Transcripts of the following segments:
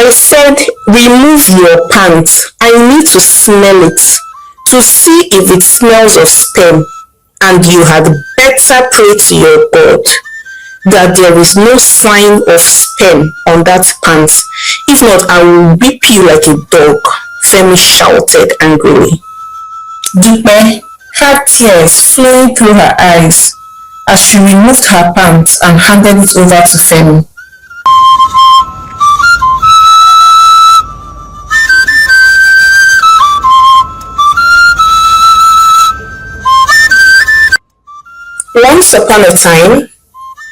I said, remove your pants. I need to smell it to see if it smells of sperm, and you had better pray to your God that there is no sign of sperm on that pants. If not, I will whip you like a dog, Femi shouted angrily. Dupe had tears flowing through her eyes as she removed her pants and handed it over to Femi. Once upon a time,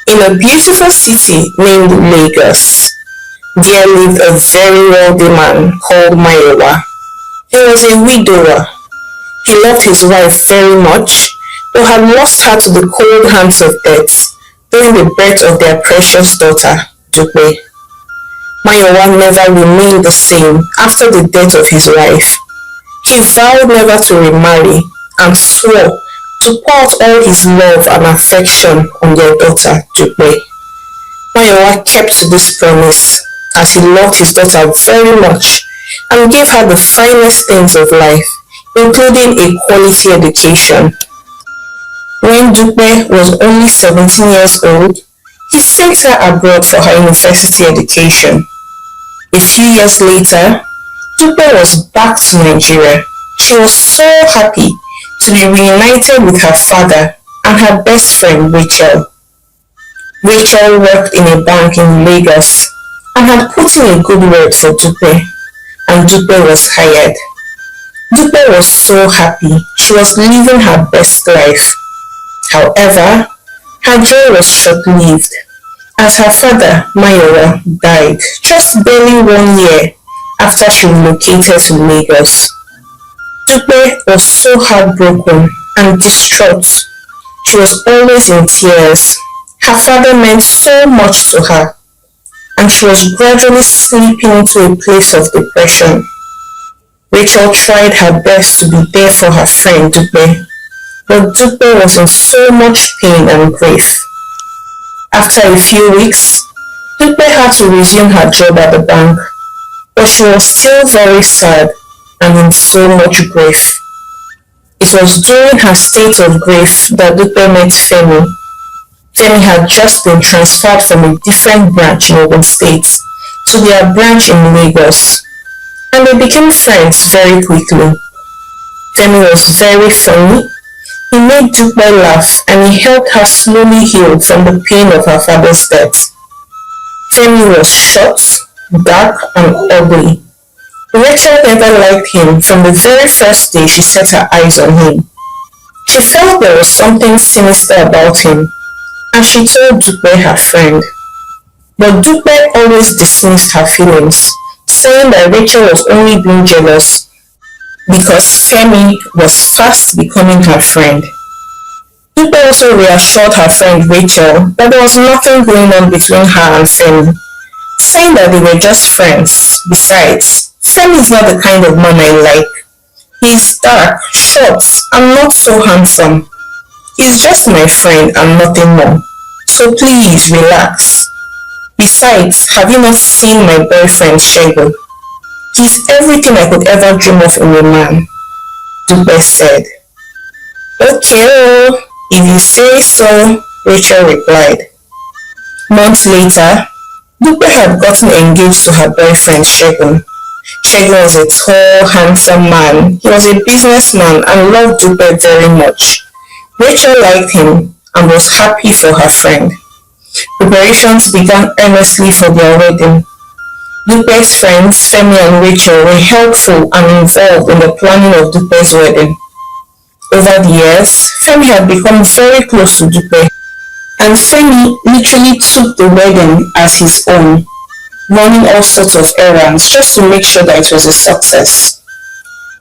in a beautiful city named Lagos, there lived a very wealthy man called Mayowa. He was a widower. He loved his wife very much, but had lost her to the cold hands of death during the birth of their precious daughter, Dupe. Mayowa never remained the same after the death of his wife. He vowed never to remarry and swore to pour out all his love and affection on their daughter, Dupe. Mayowa kept to this promise as he loved his daughter very much and gave her the finest things of life, including a quality education. When Dupe was only 17 years old, he sent her abroad for her university education. A few years later, Dupe was back to Nigeria. She was so happy to be reunited with her father and her best friend Rachel. Rachel worked in a bank in Lagos and had put in a good word for Dupe, and Dupe was hired. Dupe was so happy. She was living her best life. However, her joy was short-lived as her father, Mayowa, died just barely 1 year after she relocated to Lagos. Dupe was so heartbroken and distraught. She was always in tears. Her father meant so much to her, and she was gradually slipping into a place of depression. Rachel tried her best to be there for her friend Dupe, but Dupe was in so much pain and grief. After a few weeks, Dupe had to resume her job at the bank, but she was still very sad and in so much grief. It was during her state of grief that Dupe met Femi. Femi had just been transferred from a different branch in Ogun State to their branch in Lagos, and they became friends very quickly. Femi was very funny. He made Dupe laugh and he helped her slowly heal from the pain of her father's death. Femi was short, dark, and ugly. Rachel never liked him from the very first day she set her eyes on him. She felt there was something sinister about him, and she told Dupe, her friend. But Dupe always dismissed her feelings, saying that Rachel was only being jealous because Femi was fast becoming her friend. Dupe also reassured her friend Rachel that there was nothing going on between her and Femi, saying that they were just friends. Besides, Femi is not the kind of man I like. He's dark, short, and not so handsome. He's just my friend and nothing more. So please relax. Besides, have you not seen my boyfriend Shegun? He's everything I could ever dream of in a man, Dupe said. Okay, if you say so, Rachel replied. Months later, Dupe had gotten engaged to her boyfriend Shegun. Shegun was a tall, handsome man. He was a businessman and loved Dupe very much. Rachel liked him and was happy for her friend. Preparations began earnestly for their wedding. Dupe's friends, Femi and Rachel, were helpful and involved in the planning of Dupe's wedding. Over the years, Femi had become very close to Dupe, and Femi literally took the wedding as his own, running all sorts of errands just to make sure that it was a success.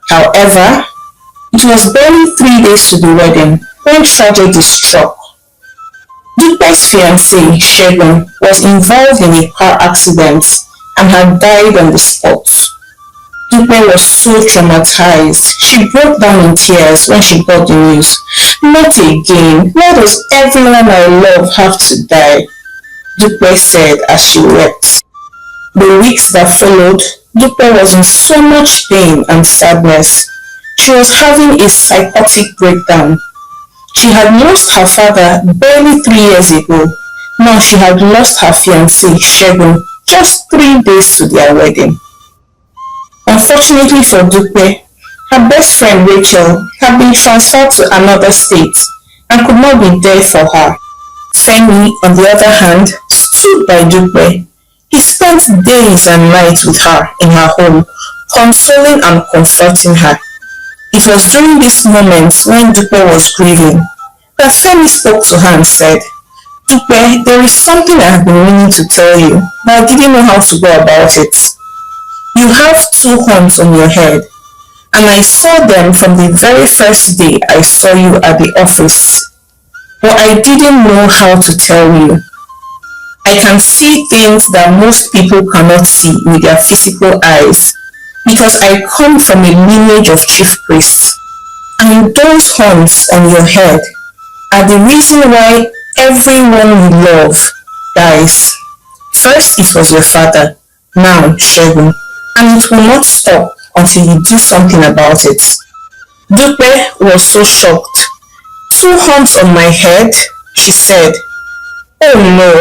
However, it was barely 3 days to the wedding when tragedy struck. Dupe's fiancé, Shegun, was involved in a car accident and had died on the spot. Dupe was so traumatized. She broke down in tears when she got the news. Not again. Why does everyone I love have to die? Dupe said as she wept. The week weeks that followed, Dupe was in so much pain and sadness. She was having a psychotic breakdown. She had lost her father barely 3 years ago. Now she had lost her fiancé, Segun, just 3 days to their wedding. Unfortunately for Dupe, her best friend Rachel had been transferred to another state and could not be there for her. Femi, on the other hand, stood by Dupe. He spent days and nights with her in her home, consoling and comforting her. It was during this moment when Dupe was grieving that Femi spoke to her and said, "Dupe, there is something I have been meaning to tell you, but I didn't know how to go about it. You have 2 horns on your head, and I saw them from the very first day I saw you at the office. But I didn't know how to tell you. I can see things that most people cannot see with their physical eyes because I come from a lineage of chief priests. And those horns on your head are the reason why everyone you love dies. First it was your father, now Segun, and it will not stop until you do something about it." Dupe was so shocked. "2 horns on my head?" she said. "Oh no,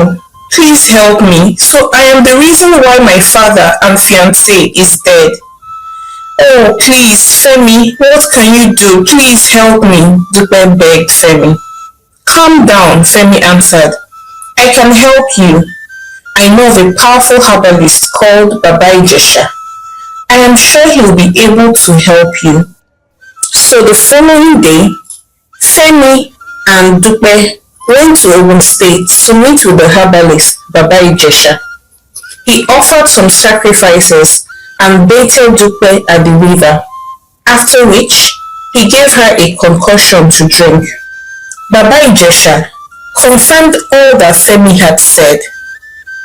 please help me. So I am the reason why my father and fiancé is dead. Oh, please, Femi, what can you do? Please help me," Dupe begged Femi. "Calm down," Femi answered. "I can help you. I know of a powerful herbalist called Baba Ijesha. I am sure he'll be able to help you." So the following day, Femi and Dupe went to Ogun State to meet with the herbalist Baba Ijesha. He offered some sacrifices and baited Dupe at the river, after which he gave her a concoction to drink. Baba Ijesha confirmed all that Femi had said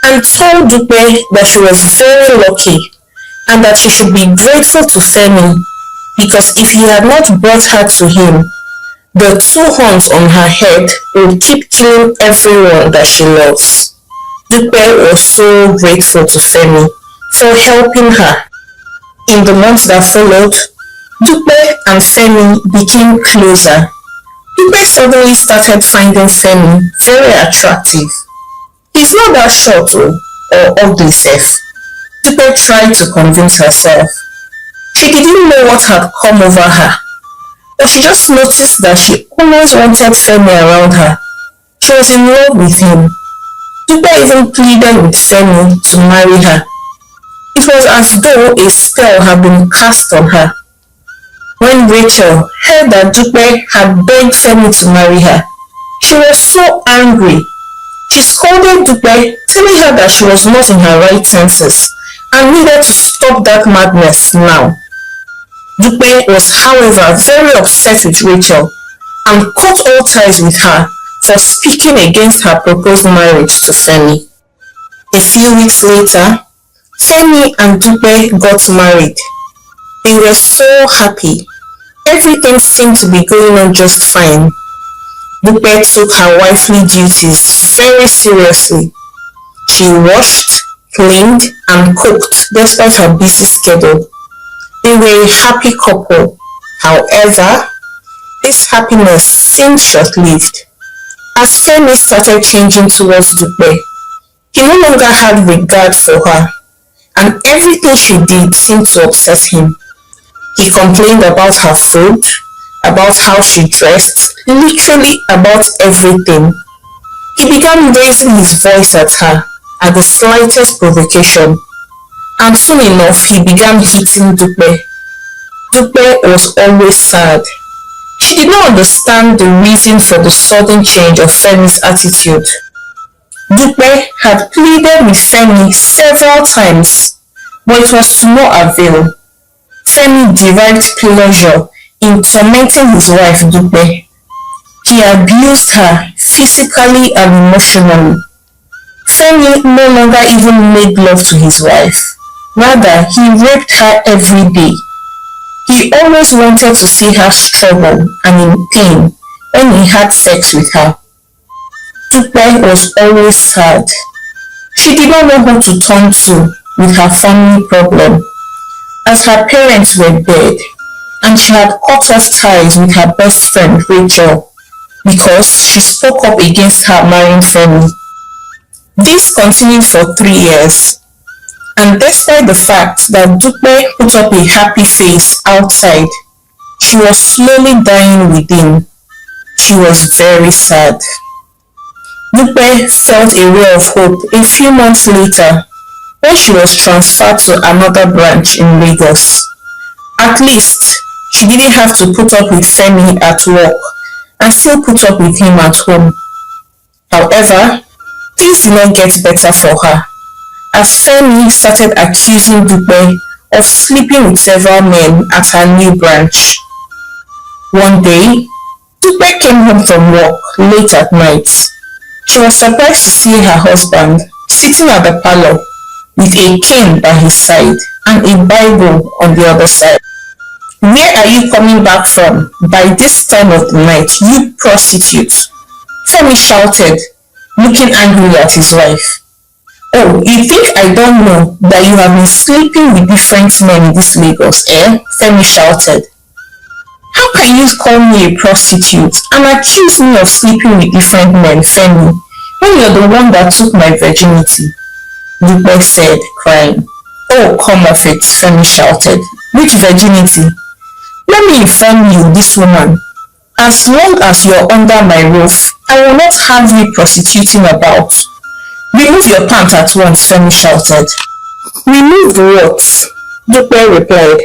and told Dupe that she was very lucky and that she should be grateful to Femi because if he had not brought her to him, the 2 horns on her head would keep killing everyone that she loves. Dupe was so grateful to Femi for helping her. In the months that followed, Dupe and Femi became closer. Dupe suddenly started finding Femi very attractive. "He's not that short or ugly safe," Dupe tried to convince herself. She didn't know what had come over her, but she just noticed that she always wanted Femi around her. She was in love with him. Dupe even pleaded with Femi to marry her. It was as though a spell had been cast on her. When Rachel heard that Dupe had begged Femi to marry her, she was so angry. She scolded Dupe, telling her that she was not in her right senses and needed to stop that madness now. Dupe was, however, very upset with Rachel and cut all ties with her for speaking against her proposed marriage to Femi. A few weeks later, Femi and Dupe got married. They were so happy. Everything seemed to be going on just fine. Dupe took her wifely duties very seriously. She washed, cleaned, and cooked despite her busy schedule. They were a happy couple. However, this happiness seemed short-lived. As Femi started changing towards Dupe, he no longer had regard for her, and everything she did seemed to upset him. He complained about her food, about how she dressed, literally about everything. He began raising his voice at her at the slightest provocation, and soon enough he began hitting Dupe. Dupe was always sad. She did not understand the reason for the sudden change of Femi's attitude. Dupe had pleaded with Femi several times, but it was to no avail. Femi derived pleasure in tormenting his wife Dupe. He abused her physically and emotionally. Femi no longer even made love to his wife. Rather, he raped her every day. He always wanted to see her struggle and in pain when he had sex with her. Dupe was always sad. She did not know who to turn to with her family problem, as her parents were dead and she had cut off ties with her best friend Rachel because she spoke up against her marrying Femi. This continued for 3 years, and despite the fact that Dupe put up a happy face outside, she was slowly dying within. She was very sad. Dupe felt a ray of hope a few months later when she was transferred to another branch in Lagos. At least, she didn't have to put up with Femi at work and still put up with him at home. However, things did not get better for her, as Femi started accusing Dupe of sleeping with several men at her new branch. One day, Dupe came home from work late at night. She was surprised to see her husband sitting at the parlor with a cane by his side and a Bible on the other side. "Where are you coming back from by this time of the night, you prostitute?" Femi shouted, looking angrily at his wife. "Oh, you think I don't know that you have been sleeping with different men in this Lagos, eh?" Femi shouted. "How can you call me a prostitute and accuse me of sleeping with different men, Femi, when you're the one that took my virginity?" Dupe said, crying. "Oh, come off it," Femi shouted. "Which virginity? Let me inform you, this woman. As long as you're under my roof, I will not have you prostituting about." "Remove your pants at once," Femi shouted. "Remove what?" Dupe replied.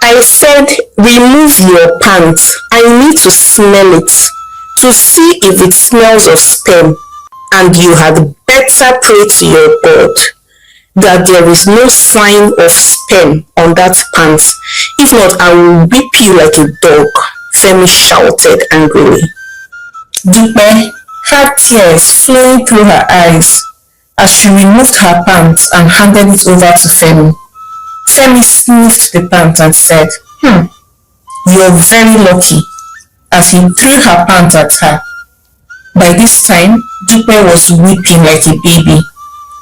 "I said, remove your pants. I need to smell it, to see if it smells of sperm, and you had better pray to your God that there is no sign of sperm on that pants. If not, I will whip you like a dog," Femi shouted angrily. Dupe had tears flowing through her eyes as she removed her pants and handed it over to Femi. Femi sniffed the pants and said, "You're very lucky," as he threw her pants at her. By this time, Dupe was weeping like a baby.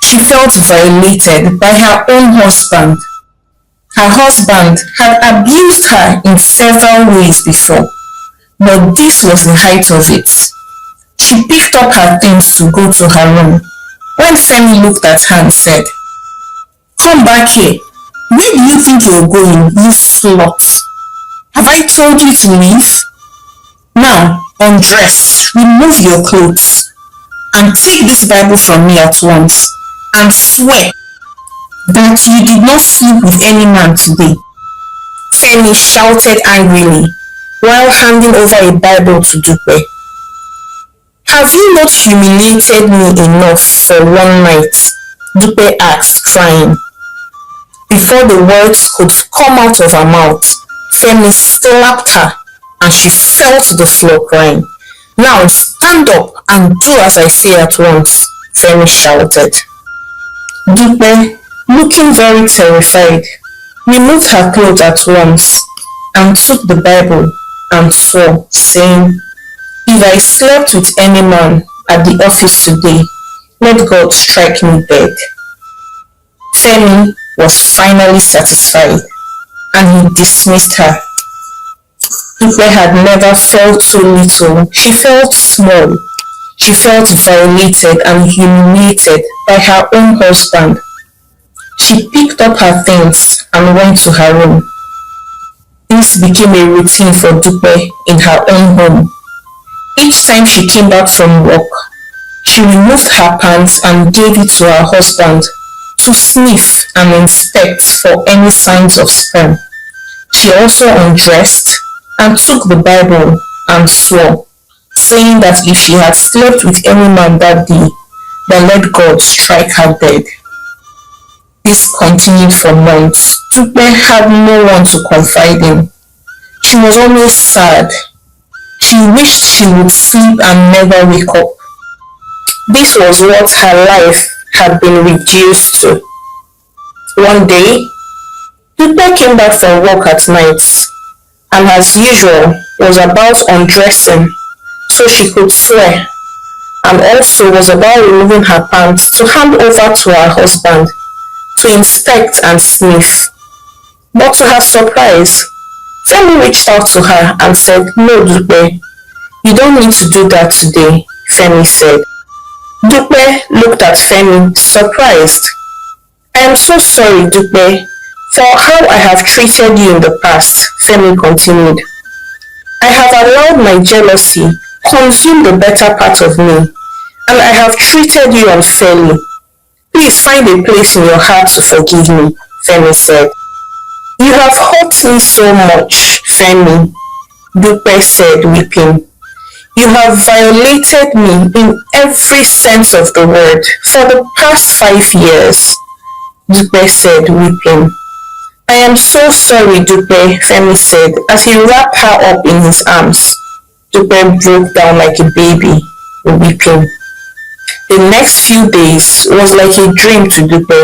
She felt violated by her own husband. Her husband had abused her in several ways before, but this was the height of it. She picked up her things to go to her room when Femi looked at her and said, "Come back here. Where do you think you're going, you slut? Have I told you to leave? Now, undress, remove your clothes, and take this Bible from me at once, and swear that you did not sleep with any man today." Femi shouted angrily while handing over a Bible to Dupe. "Have you not humiliated me enough for one night?" Dupe asked, crying. Before the words could come out of her mouth, Femi slapped her and she fell to the floor crying. "Now stand up and do as I say at once," Femi shouted. Dupe, looking very terrified, removed her clothes at once and took the Bible and swore, saying, "If I slept with any man at the office today, let God strike me dead." Femi was finally satisfied and he dismissed her. Dupe had never felt so little. She felt small. She felt violated and humiliated by her own husband. She picked up her things and went to her room. This became a routine for Dupe in her own home. Each time she came back from work, she removed her pants and gave it to her husband to sniff and inspect for any signs of sperm. She also undressed and took the Bible and swore, saying that if she had slept with any man that day, then let God strike her dead. This continued for months. Dupe had no one to confide in. She was always sad. She wished she would sleep and never wake up. This was what her life had been reduced to. One day, Dupe came back from work at night and as usual was about undressing so she could swear, and also was about removing her pants to hand over to her husband to inspect and sniff. But to her surprise, Femi reached out to her and said, "No, Dupe, you don't need to do that today," Femi said. Dupe looked at Femi, surprised. "I am so sorry, Dupe, for how I have treated you in the past," Femi continued. "I have allowed my jealousy consume the better part of me, and I have treated you unfairly. Please find a place in your heart to forgive me," Femi said. "You have hurt me so much, Femi," Dupe said, weeping. "You have violated me in every sense of the word for the past 5 years," Dupe said, weeping. "I am so sorry, Dupe," Femi said as he wrapped her up in his arms. Dupe broke down like a baby, weeping. The next few days was like a dream to Dupe.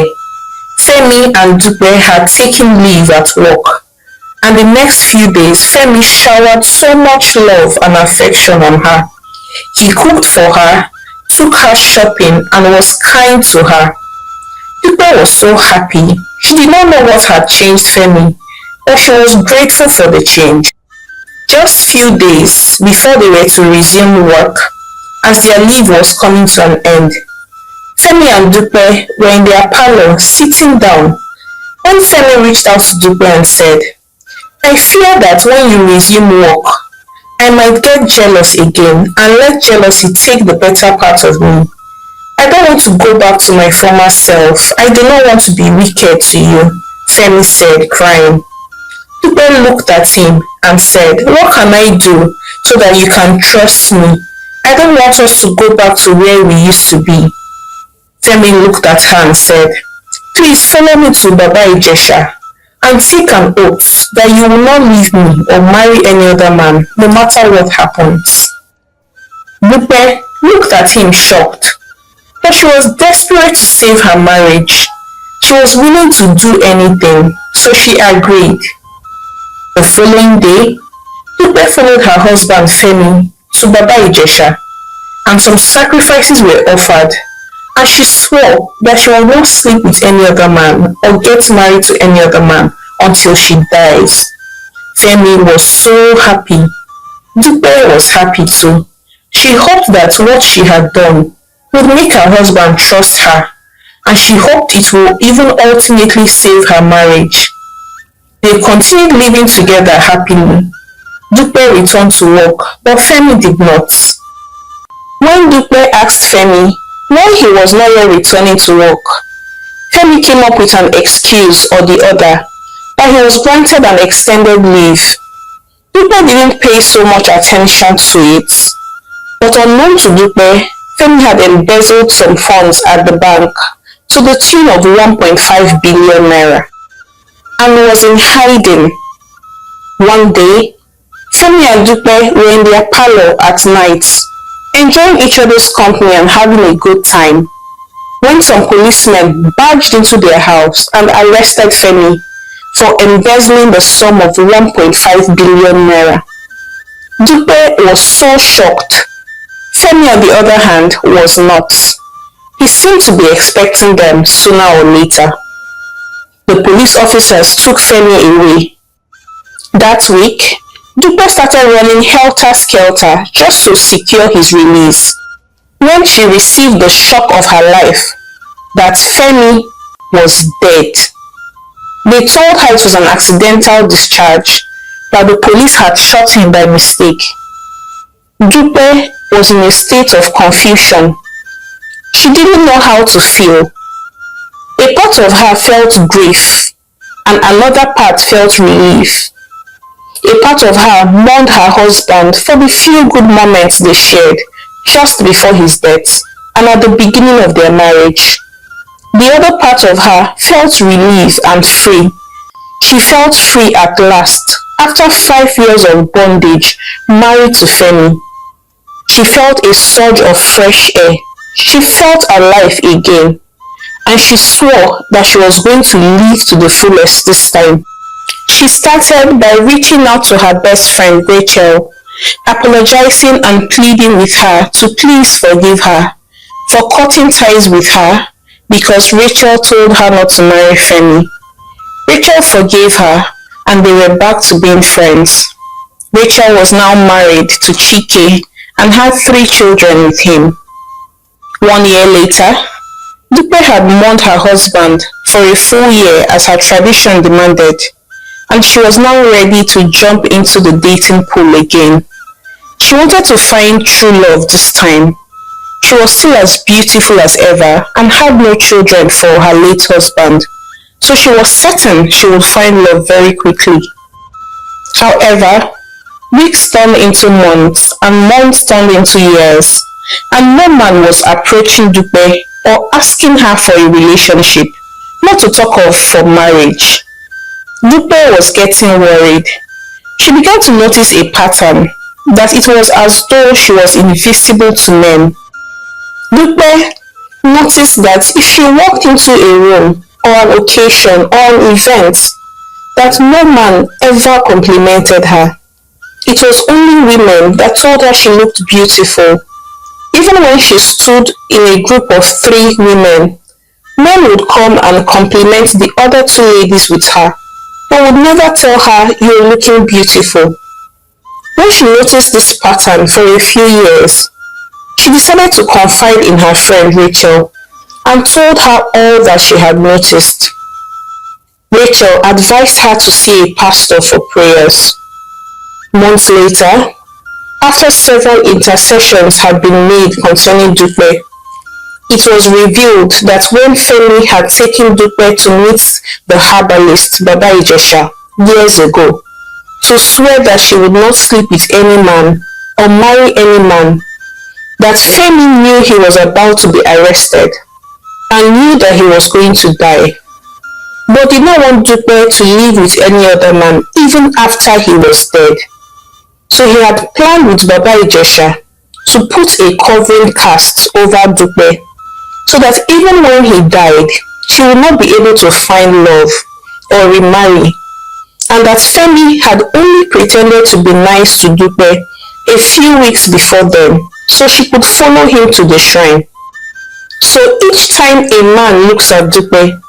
Femi and Dupe had taken leave at work, and the next few days Femi showered so much love and affection on her. He cooked for her, took her shopping, and was kind to her. Dupe was so happy. She did not know what had changed Femi, but she was grateful for the change. Just few days before they were to resume work, as their leave was coming to an end, Femi and Dupe were in their parlor sitting down when Femi reached out to Dupe and said, "I fear that when you resume work, I might get jealous again and let jealousy take the better part of me. I don't want to go back to my former self. I do not want to be wicked to you," Femi said, crying. Dupe looked at him and said, "What can I do so that you can trust me? I don't want us to go back to where we used to be." Femi looked at her and said, "Please follow me to Baba Ijesha and take an oath that you will not leave me or marry any other man, no matter what happens." Dupe looked at him shocked, but she was desperate to save her marriage. She was willing to do anything, so she agreed. The following day, Dupe followed her husband Femi to Baba Ijesha, and some sacrifices were offered, and she swore that she will not sleep with any other man or get married to any other man until she dies. Femi was so happy. Dupe was happy too. She hoped that what she had done would make her husband trust her, and she hoped it would even ultimately save her marriage. They continued living together happily. Dupe returned to work, but Femi did not. When Dupe asked Femi why he was not yet returning to work, Femi came up with an excuse or the other, that he was granted an extended leave. Dupe didn't pay so much attention to it, but unknown to Dupe, Femi had embezzled some funds at the bank to the tune of 1.5 billion naira and was in hiding. One day, Femi and Dupe were in their parlor at night, enjoying each other's company and having a good time, when some policemen barged into their house and arrested Femi for embezzling the sum of 1.5 billion naira. Dupe was so shocked. Femi, on the other hand, was not. He seemed to be expecting them sooner or later. The police officers took Femi away. That week, Dupe started running helter-skelter just to secure his release, when she received the shock of her life that Femi was dead. They told her it was an accidental discharge, that the police had shot him by mistake. Dupe was in a state of confusion. She didn't know how to feel. A part of her felt grief, and another part felt relief. A part of her mourned her husband for the few good moments they shared just before his death and at the beginning of their marriage. The other part of her felt relief and free. She felt free at last, after 5 years of bondage, married to Femi. She felt a surge of fresh air. She felt alive again, and she swore that she was going to live to the fullest this time. She started by reaching out to her best friend Rachel, apologizing and pleading with her to please forgive her for cutting ties with her because Rachel told her not to marry Femi. Rachel forgave her and they were back to being friends. Rachel was now married to Chike and had 3 children with him. 1 year later, Dupe had mourned her husband for a full year as her tradition demanded, and she was now ready to jump into the dating pool again. She wanted to find true love this time. She was still as beautiful as ever and had no children for her late husband, so she was certain she would find love very quickly. However, weeks turned into months and months turned into years, and no man was approaching Dupe or asking her for a relationship, not to talk of for marriage. Dupe was getting worried. She began to notice a pattern, that it was as though she was invisible to men. Dupe noticed that if she walked into a room or an occasion or an event, that no man ever complimented her. It was only women that told her she looked beautiful. Even when she stood in a group of 3 women, men would come and compliment the other 2 ladies with her, but would never tell her, "You're looking beautiful." When she noticed this pattern for a few years, she decided to confide in her friend Rachel and told her all that she had noticed. Rachel advised her to see a pastor for prayers. Months later, after several intercessions had been made concerning Dupe, it was revealed that when Femi had taken Dupe to meet the herbalist Baba Ijesha years ago, to swear that she would not sleep with any man or marry any man, that Femi knew he was about to be arrested and knew that he was going to die, but did not want Dupe to live with any other man even after he was dead. So he had planned with Baba Ijesha to put a covering cast over Dupe so that even when he died, she would not be able to find love or remarry, and that Femi had only pretended to be nice to Dupe a few weeks before then so she could follow him to the shrine. So each time a man looks at Dupe,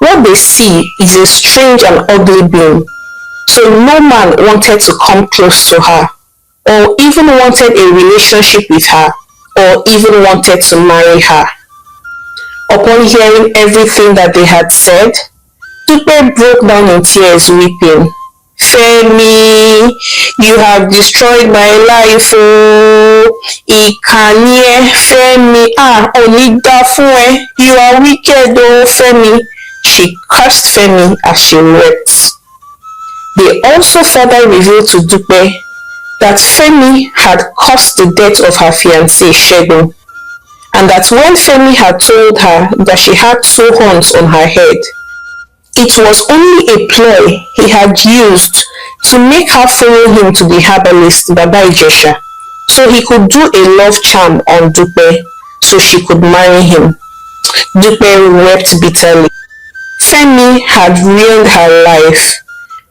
what they see is a strange and ugly being. So no man wanted to come close to her, or even wanted a relationship with her, or even wanted to marry her. Upon hearing everything that they had said, Dupe broke down in tears, weeping. "Femi, you have destroyed my life, oh. Ikanie, Femi, Onida fún, you are wicked, oh, Femi." She cursed Femi as she wept. They also further revealed to Dupe that Femi had caused the death of her fiancé, Segun, and that when Femi had told her that she had 2 horns on her head, it was only a ploy he had used to make her follow him to the herbalist Baba Ijesha, so he could do a love charm on Dupe so she could marry him. Dupe wept bitterly. Femi had ruined her life.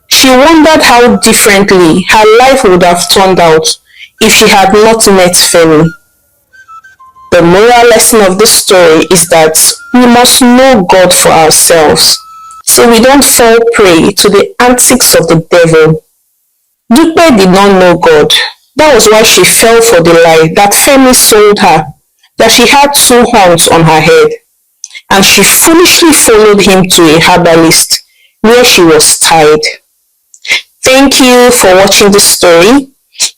She wondered how differently her life would have turned out if she had not met Femi. The moral lesson of this story is that we must know God for ourselves, so we don't fall prey to the antics of the devil. Dupe did not know God. That was why she fell for the lie that Femi sold her, that she had 2 horns on her head, and she foolishly followed him to a herbalist where she was tied. Thank you for watching this story.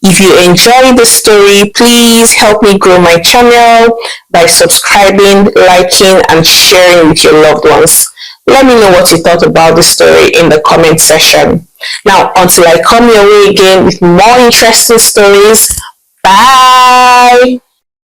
If you enjoyed this story, please help me grow my channel by subscribing, liking, and sharing with your loved ones. Let me know what you thought about the story in the comment section. Now, until I come your way again with more interesting stories, bye!